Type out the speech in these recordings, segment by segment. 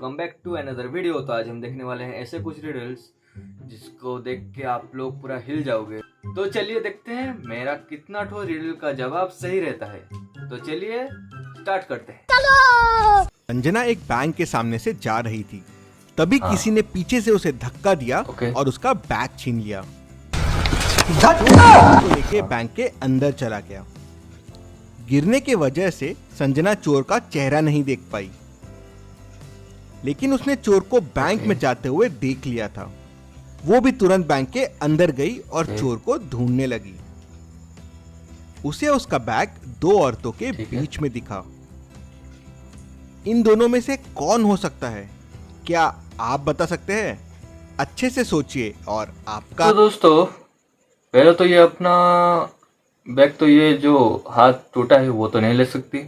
Welcome back to another video. तो आज हम देखने वाले हैं ऐसे कुछ रिडल्स जिसको देख के आप लोग पूरा हिल जाओगे। तो चलिए देखते हैं मेरा कितना ठो रिडल का जवाब सही रहता है। तो चलिए स्टार्ट करते हैं। संजना एक बैंक के सामने से जा रही थी, तभी किसी ने पीछे से उसे धक्का दिया और उसका बैग छीन लिया। तो लेके बैंक के अंदर चला गया। गिरने की वजह से संजना चोर का चेहरा नहीं देख पाई, लेकिन उसने चोर को बैंक में जाते हुए देख लिया था। वो भी तुरंत बैंक के अंदर गई और चोर को ढूंढने लगी। उसे उसका बैग दो औरतों के बीच में दिखा। इन दोनों में से कौन हो सकता है? क्या आप बता सकते हैं? अच्छे से सोचिए और आपका। तो दोस्तों, पहले तो ये अपना बैग, तो ये जो हाथ टूटा है वो तो नहीं ले सकती,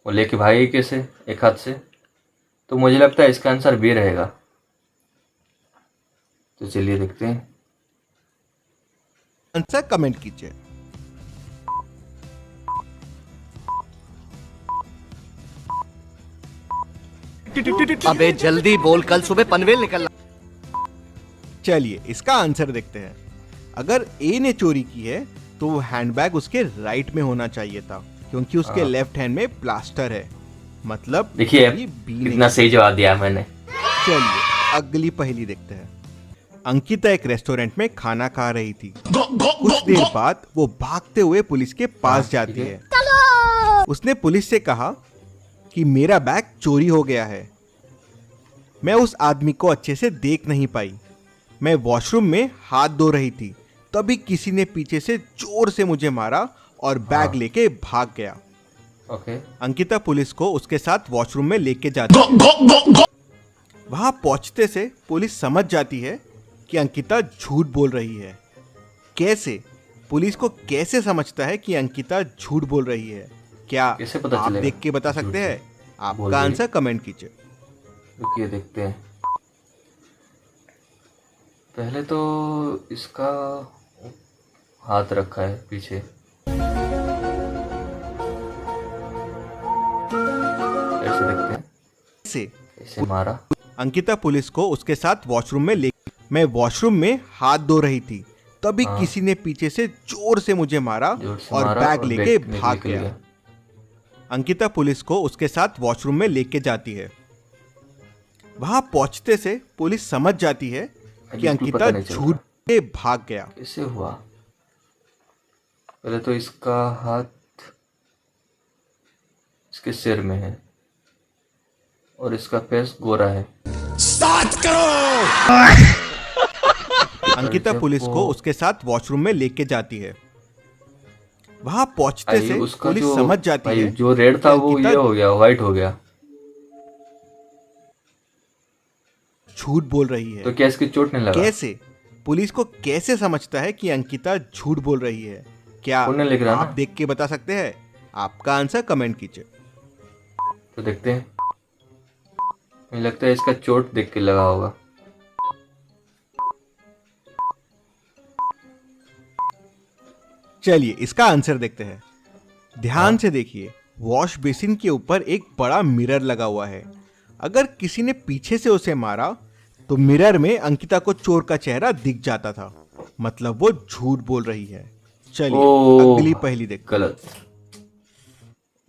वो लेके भाई कैसे एक हाथ से? तो मुझे लगता है इसका आंसर बी रहेगा। तो चलिए देखते हैं। आंसर कमेंट कीजिए। अबे जल्दी बोल, कल सुबह पनवेल निकलना। चलिए इसका आंसर देखते हैं। अगर ए ने चोरी की है तो वो हैंडबैग उसके राइट में होना चाहिए था, क्योंकि उसके लेफ्ट हैंड में प्लास्टर है। मतलब देखिए कितना सही जवाब दिया मैंने। चलिए अगली पहेली देखते हैं। अंकिता एक रेस्टोरेंट में खाना खा रही थी। कुछ देर बाद वो भागते हुए पुलिस के पास जाती है। उसने पुलिस से कहा कि मेरा बैग चोरी हो गया है। मैं उस आदमी को अच्छे से देख नहीं पाई। मैं वॉशरूम में हाथ धो रही थी, तभी किसी ने पीछे से जोर से मुझे मारा और बैग लेके भाग गया। अंकिता पुलिस को उसके साथ वॉशरूम में लेके जाती है। वहां पहुंचते से पुलिस समझ जाती है कि अंकिता झूठ बोल रही है। कैसे? पुलिस को कैसे समझता है कि अंकिता झूठ बोल रही है? क्या आप देख के बता सकते हैं? आपका आंसर कमेंट कीजिए। रुकिए देखते हैं। पहले तो इसका हाथ रखा है पीछे, ऐसे देखते हैं कैसे मारा। अंकिता पुलिस को उसके साथ वॉशरूम में ले। मैं वॉशरूम में हाथ धो रही थी, तभी किसी ने पीछे से जोर से मुझे मारा और बैग लेके भाग गया। अंकिता पुलिस को उसके साथ वॉशरूम में लेके जाती है। वहां पहुंचते से पुलिस समझ जाती है कि अंकिता झूठ के भाग गया। कैसे हुआ? पहले तो इसका हाथ इसके सिर में है और इसका फेस गोरा है। स्टार्ट करो। अंकिता पुलिस को उसके साथ वॉशरूम में लेके जाती है। वहां पहुंचते से पुलिस समझ जाती है जो रेड था वो ये हो गया, व्हाइट हो गया। झूठ बोल रही है। तो क्या इसकी चोट नहीं लगा? कैसे? पुलिस को कैसे समझता है कि अंकिता झूठ बोल रही है? क्या आप देख के बता सकते हैं? आपका आंसर कमेंट कीजिए। तो देखते हैं। मुझे लगता है इसका चोट देख के लगा होगा। चलिए इसका आंसर देखते हैं। ध्यान से देखिए। वॉश बेसिन के ऊपर एक बड़ा मिरर लगा हुआ है। अगर किसी ने पीछे से उसे मारा तो मिरर में अंकिता को चोर का चेहरा दिख जाता था। मतलब वो झूठ बोल रही है। चलिए अगली पहेली देखते हैं। गलत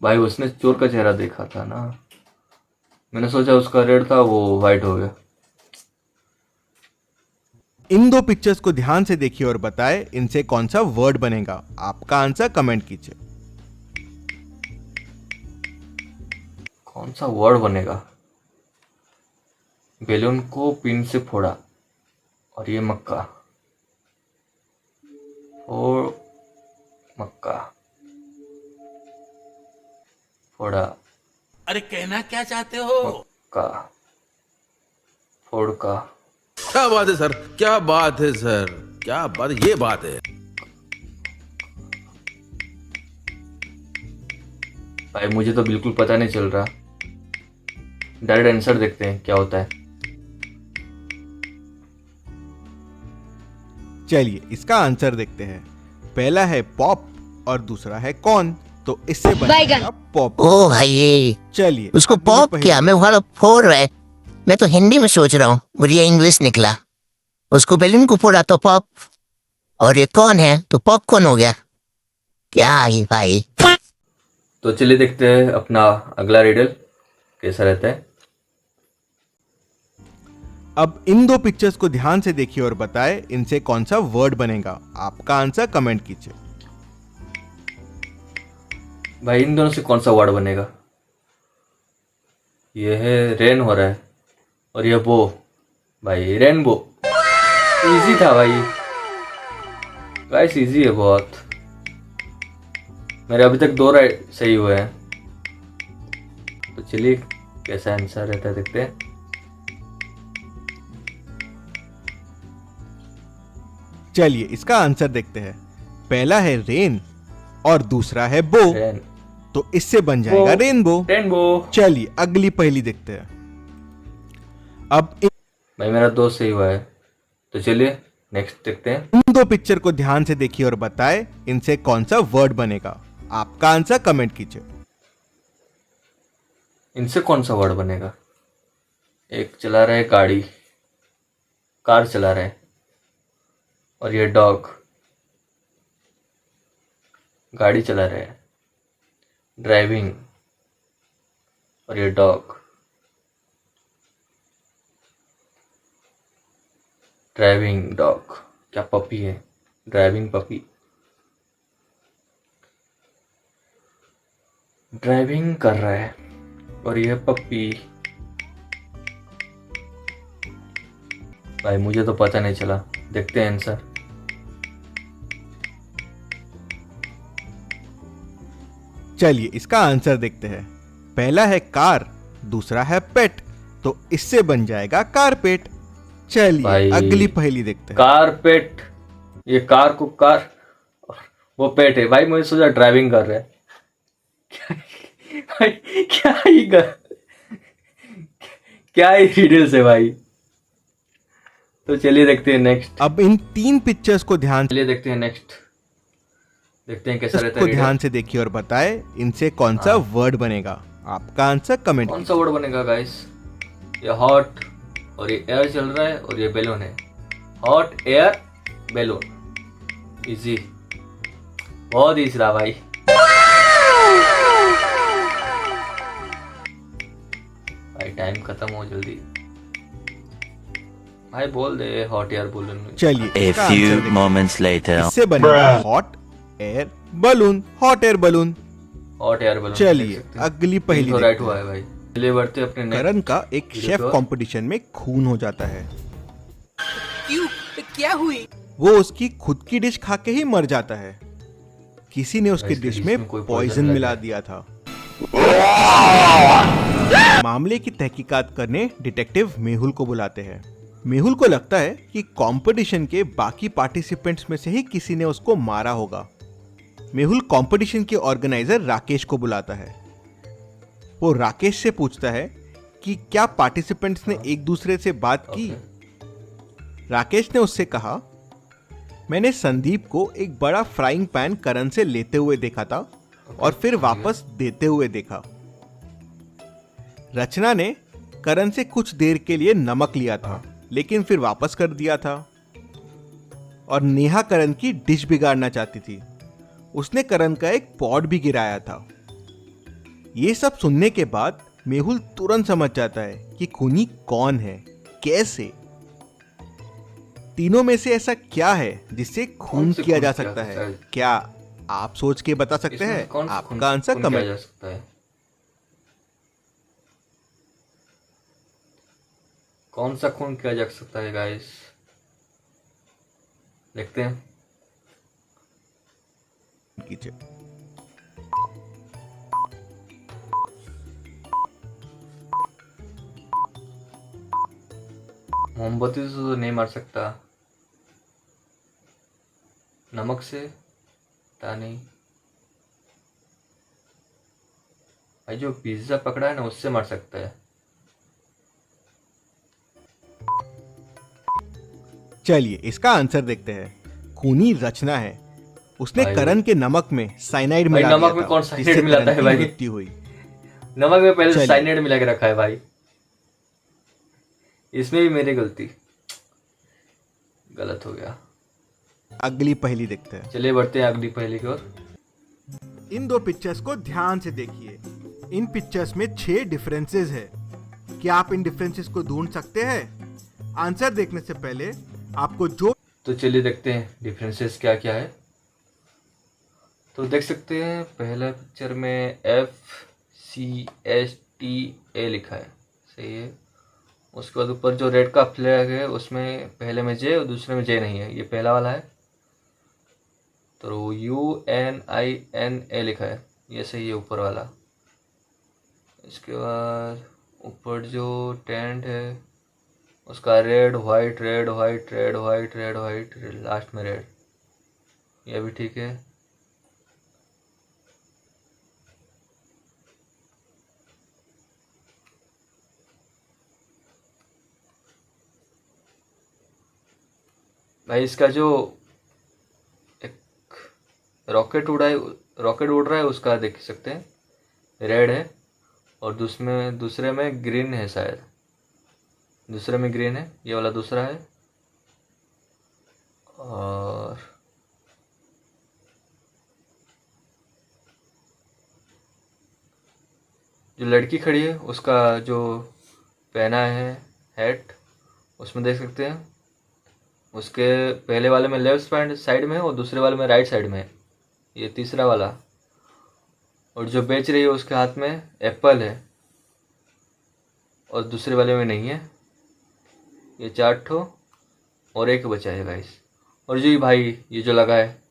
भाई, उसने चोर का चेहरा देखा था ना। मैंने सोचा उसका रेड था, वो व्हाइट हो गया। इन दो पिक्चर्स को ध्यान से देखिए और बताएं इनसे कौन सा वर्ड बनेगा। आपका आंसर कमेंट कीजिए। कौन सा वर्ड बनेगा? बैलून को पिन से फोड़ा और ये मक्का। फोड़ मक्का फोड़ा। अरे कहना क्या चाहते हो? मक्का फोड़ का। क्या बात है सर, क्या बात है सर, क्या बात, ये बात है भाई। मुझे तो बिल्कुल पता नहीं चल रहा। डायरेक्ट आंसर देखते हैं क्या होता है। चलिए इसका आंसर देखते हैं। पहला है पॉप और दूसरा है कौन। तो इससे बनेगा पॉप। ओ भाई, चलिए उसको अगली पॉप पहेली क्या, मैं वाला फोड़ रहा है। मैं तो हिंदी में सोच रहा हूँ और ये इंग्लिश निकला। उसको बैलून को फोड़ा तो पॉप, और ये कौन है तो पॉपकॉर्न हो गया। क्या है भाई। तो चलिए देखते हैं अपना अगला रिडल कैसा रहता है। अब इन दो पिक्चर्स को ध्यान से देखिए और बताएं इनसे कौन सा वर्ड बनेगा। आपका आंसर कमेंट कीजिए। भाई इन दोनों से कौन सा वर्ड बनेगा? ये है रेन हो रहा है और ये बो, भाई रेनबो। इजी था भाई, गाइस इजी है बहुत। मेरे अभी तक 2 राइट सही हुए हैं। तो चलिए कैसा आंसर रहता है देखते हैं। चलिए इसका आंसर देखते हैं। पहला है रेन और दूसरा है बो, रेन, तो इससे बन जाएगा बो, रेनबो। रेनबो। चलिए अगली पहेली देखते हैं। अब भाई मेरा 2 सही हुआ है। तो चलिए नेक्स्ट देखते हैं। इन दो पिक्चर को ध्यान से देखिए और बताएं इनसे कौन सा वर्ड बनेगा। आपका आंसर कमेंट कीजिए। इनसे कौन सा वर्ड बनेगा? एक चला रहा है गाड़ी, कार चला रहा है, और ये डॉग गाड़ी चला रहा है, ड्राइविंग, और ये डॉग ड्राइविंग डॉग। क्या पपी है? ड्राइविंग पपी, ड्राइविंग कर रहा है और ये पपी। भाई मुझे तो पता नहीं चला, देखते हैं आंसर। चलिए इसका आंसर देखते हैं। पहला है कार, दूसरा है पेट, तो इससे बन जाएगा कारपेट। चलिए भाई, अगली पहेली देखते हैं। कारपेट, ये कार को कार, वो पेट है। भाई मुझे सोचा ड्राइविंग कर रहा है। भाई क्या ही क्या ही रिडल्स है भाई। तो चलिए देखते हैं नेक्स्ट। अब इन 3 पिक्चर्स को ध्यान चलिए देखते हैं नेक्स्ट, देखते हैं कैसा रहता को है ध्यान riddle। से देखिए और बताएं इनसे कौन सा वर्ड बनेगा। आपका आंसर कमेंट कौन सा वर्ड बनेगा गाइस? ये हॉट, और ये एयर चल रहा है, और ये बैलून है। Hot air balloon. इजी, बहुत इजी था भाई। भाई टाइम खत्म हो जल्दी। भाई बोल दे हॉट एयर बैलून। चलिए A इसका few आंसर देखते moments later. हैं। इससे बनेगा hot air balloon. Hot air balloon. Hot air balloon. चलिए अगली पहेली राइट देखते हुआ हैं। है भाई। चलिए बढ़ते अपने next करण का एक वीडियो शेफ को। कंपटीशन में खून हो जाता है। क्यों? क्या हुई? वो उसकी खुद की डिश खा के ही मर जाता है। किसी ने उसकी इसकी डिश डिश में में कोई पॉइजन poison मिला लगा दिया था। मामले की तहकीकात करने डिटेक्टिव मेहुल को बुलाते हैं। मेहुल को लगता है कि कंपटीशन के बाकी पार्टिसिपेंट्स में से ही किसी ने उसको मारा होगा। मेहुल कंपटीशन के ऑर्गेनाइजर राकेश को बुलाता है। वो राकेश से पूछता है कि क्या पार्टिसिपेंट्स ने एक दूसरे से बात की। राकेश ने उससे कहा, मैंने संदीप को एक बड़ा फ्राइंग पैन करण से लेते हुए देखा था और फिर वापस देते हुए देखा। रचना ने करण से कुछ देर के लिए नमक लिया था लेकिन फिर वापस कर दिया था। और नेहा करण की डिश बिगाड़ना चाहती थी। उसने करण का एक पॉट भी गिराया था। ये सब सुनने के बाद मेहुल तुरंत समझ जाता है कि खूनी कौन है, कैसे। तीनों में से ऐसा क्या है जिससे खून से किया खून जा किया सकता जा सकता है? है? क्या आप सोच के बता सकते इसमें हैं? कौन सा खून- आपका आंसर खून किया कमेंट। जा सकता है? कौन सा खून किया जा सकता है गाइस? देखते हैं। कीजिए। मोमबत्ती से तो नहीं मार सकता, नमक से पता नहीं। भाई जो पिज्जा पकड़ा है ना उससे मार सकता है। चलिए इसका आंसर देखते हैं। खूनी रचना है। उसने भाई। करण के नमक में साइनाइड भाई, मिला नमक दिया में था, कौन साइनाइड जिससे मिलाता करण है की भाई? मृत्यु हुई। नमक में पहले चलिए। साइनाइड मिला के रखा है भाई। इसमें भी मेरी गलती, गलत हो गया। अगली पहेली देखते हैं। चलिए बढ़ते हैं अगली पहेली की ओर। इन दो पिक्चर्स को ध्यान से देखिए। इन पिक्चर्स में 6 डिफरेंसेस है। क्या आप इन डिफरेंसेस को ढूंढ सकते हैं? आंसर देखने से पहले आपको जो तो चलिए देखते हैं डिफरेंसेस क्या क्या है। तो देख सकते हैं पहला पिक्चर में FCSTA लिखा है, सही है। उसके बाद ऊपर जो रेड का फ्लैग है उसमें पहले में J और दूसरे में J नहीं है, ये पहला वाला है। तो UNINA लिखा है, ये सही है ऊपर वाला। इसके बाद ऊपर जो टेंट है उसका red white red white red white red white, last में रेड, ये भी ठीक है। भाई इसका जो एक रॉकेट उड़ रहा है उसका देख सकते हैं, रेड है। और दूसरे में ग्रीन है शायद, दूसरे में ग्रीन है, ये वाला दूसरा है। और जो लड़की खड़ी है उसका जो पहना है हैट, उसमें देख सकते हैं उसके पहले वाले में लेफ्ट साइड में है और दूसरे वाले में राइट साइड में है, ये तीसरा वाला। और जो बेच रही है उसके हाथ में एप्पल है और दूसरे वाले में नहीं है। ये 4 ठो और एक बचा है गाइस। और जो भाई ये जो लगा है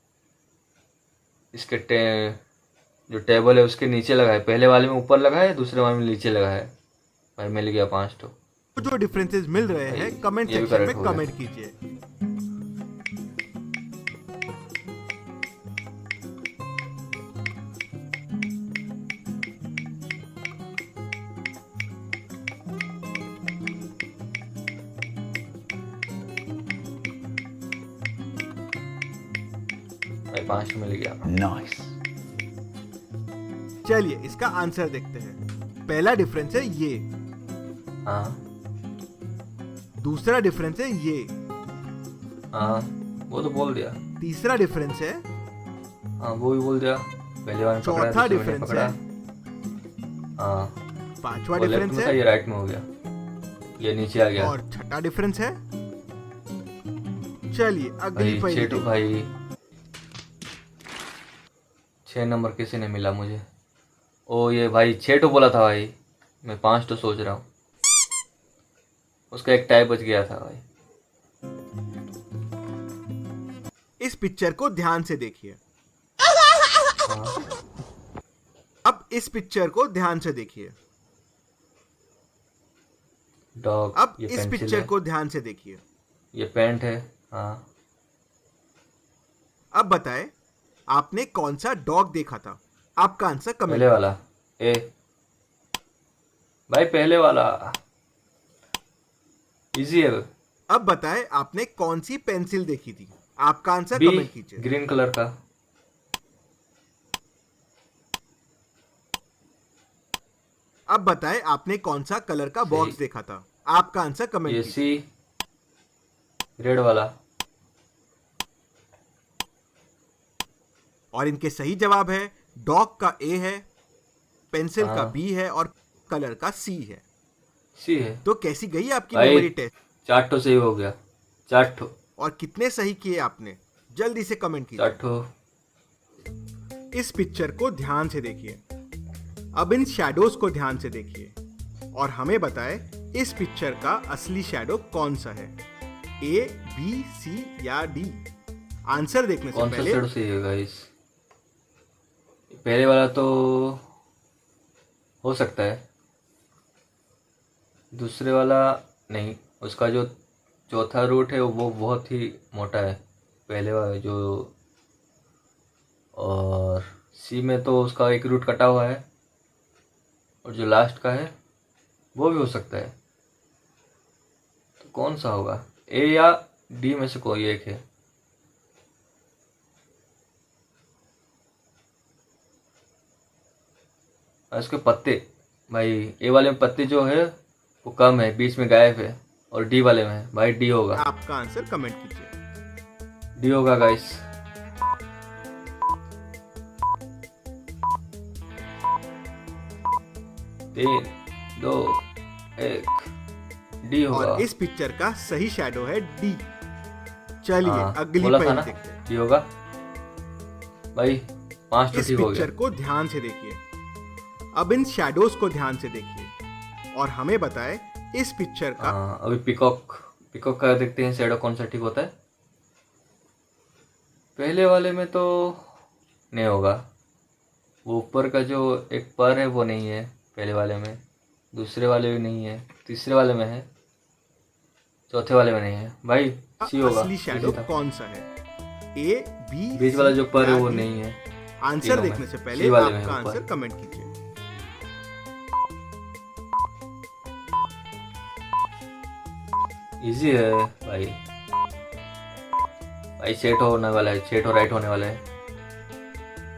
इसके जो टेबल है उसके नीचे लगा है, पहले वाले में ऊपर लगा है, दूसरे वाले में नीचे लगा है। भाई मिल गया 5 ठो। जो डिफरेंसेस मिल रहे हैं कमेंट ये भी सेक्शन correct में हो गया। कमेंट कीजिए। भाई 5 ठो मिल गया। चलिए इसका आंसर देखते हैं। पहला डिफरेंस है ये, हाँ दूसरा डिफरेंस है ये, हाँ वो तो बोल दिया। तीसरा डिफरेंस है, हाँ वो भी बोल दिया, पहले वाले में पकड़ा, चौथा दूसरे में डिफरेंस पकड़ा। है, हाँ पांचवा वो लेफ्ट डिफरेंस में था, है ये राइट में हो गया, ये नीचे आ गया। और छठा डिफरेंस है। चलिए अगली भाई पहेली 6 ठो भाई, 6 नंबर किसी ने मिला मुझे। ओ ये भाई 6 ठो बोला था भाई, मैं 5 ठो सोच रहा हूँ, उसका एक टाइप बच गया था भाई। इस पिक्चर को ध्यान से देखिए। हाँ अब इस पिक्चर को ध्यान से देखिए। डॉग, अब ये इस पेंसिल पिक्चर है, को ध्यान से देखिए। ये पेंट है। हाँ अब बताएं आपने कौन सा डॉग देखा था? आपका आंसर कमेंट। पहले वाला ए, भाई पहले वाला इजी है। अब बताएं आपने कौन सी पेंसिल देखी थी? आपका आंसर बी, कमेंट कीजिए। ग्रीन कलर का। अब बताएं आपने कौन सा कलर का बॉक्स सही। देखा था? आपका आंसर कमेंट ये कीजिए। सी, रेड वाला। और इनके सही जवाब है, डॉग का ए है, पेंसिल का हाँ। बी है और कलर का सी है। सी है तो कैसी गई आपकी भाई। Memory test? 4 ठो सही हो गया, 4 ठो, और कितने सही किए आपने? जल्दी से कमेंट 4 कीजिए। ठो। इस पिक्चर को ध्यान से देखिए। अब इन शैडोज को ध्यान से देखिए और हमें बताएं इस पिक्चर का असली शैडो कौन सा है, ए, बी, सी या डी? आंसर देखने से कौन सा पहले शेड सही है गाइस? पहले वाला तो हो सकता है, दूसरे वाला नहीं, उसका जो चौथा रूट है वो बहुत ही मोटा है, पहले वाला जो। और सी में तो उसका एक रूट कटा हुआ है, और जो लास्ट का है वो भी हो सकता है। तो कौन सा होगा, ए या डी में से कोई एक है। और इसके पत्ते, भाई ए वाले में पत्ते जो है वो कम है, बीच में गायब है, और डी वाले में है, भाई डी होगा। आपका आंसर कमेंट कीजिए। डी होगा गाइस। तीन, दो, एक, डी होगा। और इस पिक्चर का सही शैडो है डी। चलिए हाँ, अगली बोला था पहेली ना, देखते हैं। डी होगा। भाई 5 तो इस ठीक हो पिक्चर गया। को ध्यान से देखिए। अब इन शैडोज को ध्यान से देखिए और हमें बताएं इस पिक्चर का हाँ, अभी पिकॉक का देखते हैं शैडो कौन सा ठीक होता है। पहले वाले में तो नहीं होगा, वो ऊपर का जो एक पर है वो नहीं है पहले वाले में, दूसरे वाले में नहीं है, तीसरे वाले में है, चौथे वाले में नहीं है। भाई सी होगा। असली शैडो इसी था। कौन सा है? ए, बी, बीच वाला जो पर है या वो डी? नहीं है। आंसर तीनों देखने में। से सी पहले वाले में आपका है ऊपर। आंसर कमेंट कीजिए। इजी है भाई, भाई सेट होने वाला है, सेट और राइट होने वाला है।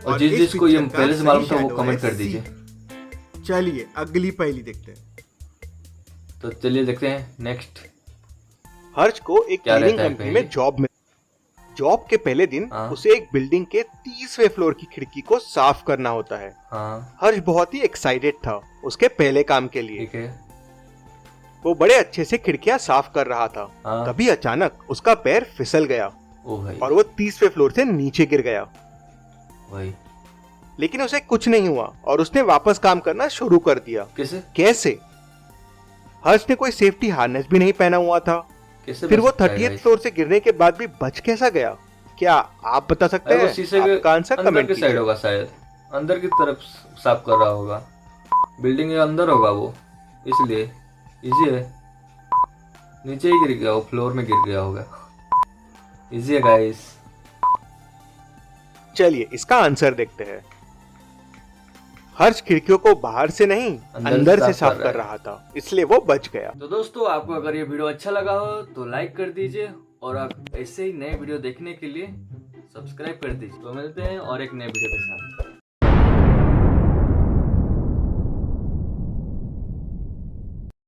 और इस जिसको ये पिक्चर का पहले से मालूम था सही वो शैडो कमेंट है कर दीजिए। सी। चलिए अगली पहेली देखते हैं। तो चलिए देखते हैं नेक्स्ट। हर्ष को एक क्या क्लीनिंग रहता है कंपनी पहले? में जॉब में जॉब के पहले दिन हाँ। उसे एक बिल्डिंग के 30वें फ्लोर की खिड़की को साफ करना होता है। हाँ हर्ष बहुत ही एक्साइटेड था उसके पहले काम के लिए। ठीक है। वो बड़े अच्छे से खिड़कियां साफ कर रहा था। हाँ। तभी अचानक उसका पैर फिसल गया ओ भाई, और वो 30वें फ्लोर से नीचे गिर गया। भाई लेकिन उसे कुछ नहीं हुआ और उसने वापस काम करना शुरू कर दिया। कैसे कैसे? हर्ष ने कोई सेफ्टी हार्नेस भी नहीं पहना हुआ था। कैसे फिर बच वो सकता है 30th guys? फ्लोर से गिरने के बाद भी बच कैसा गया? क्या आप बता सकते अरे वो हैं? शीशे के आपका आंसर अंदर कमेंट के कीजिए। साइड होगा, शायद अंदर की तरफ साफ कर रहा होगा, बिल्डिंग के अंदर होगा वो, इसलिए इजी है। नीचे ही गिर गया, वो फ्लोर में गिर गया होगा। इजी है गाइस। चलिए इसका आंसर देखते हैं। हर्ष खिड़कियों को बाहर से नहीं अंदर से साफ कर रहा था, इसलिए वो बच गया। तो दोस्तों आपको अगर ये वीडियो अच्छा लगा हो तो लाइक कर दीजिए, और आप ऐसे ही नए वीडियो देखने के लिए सब्सक्राइब कर दीजिए। तो मिलते हैं और एक नए वीडियो के साथ।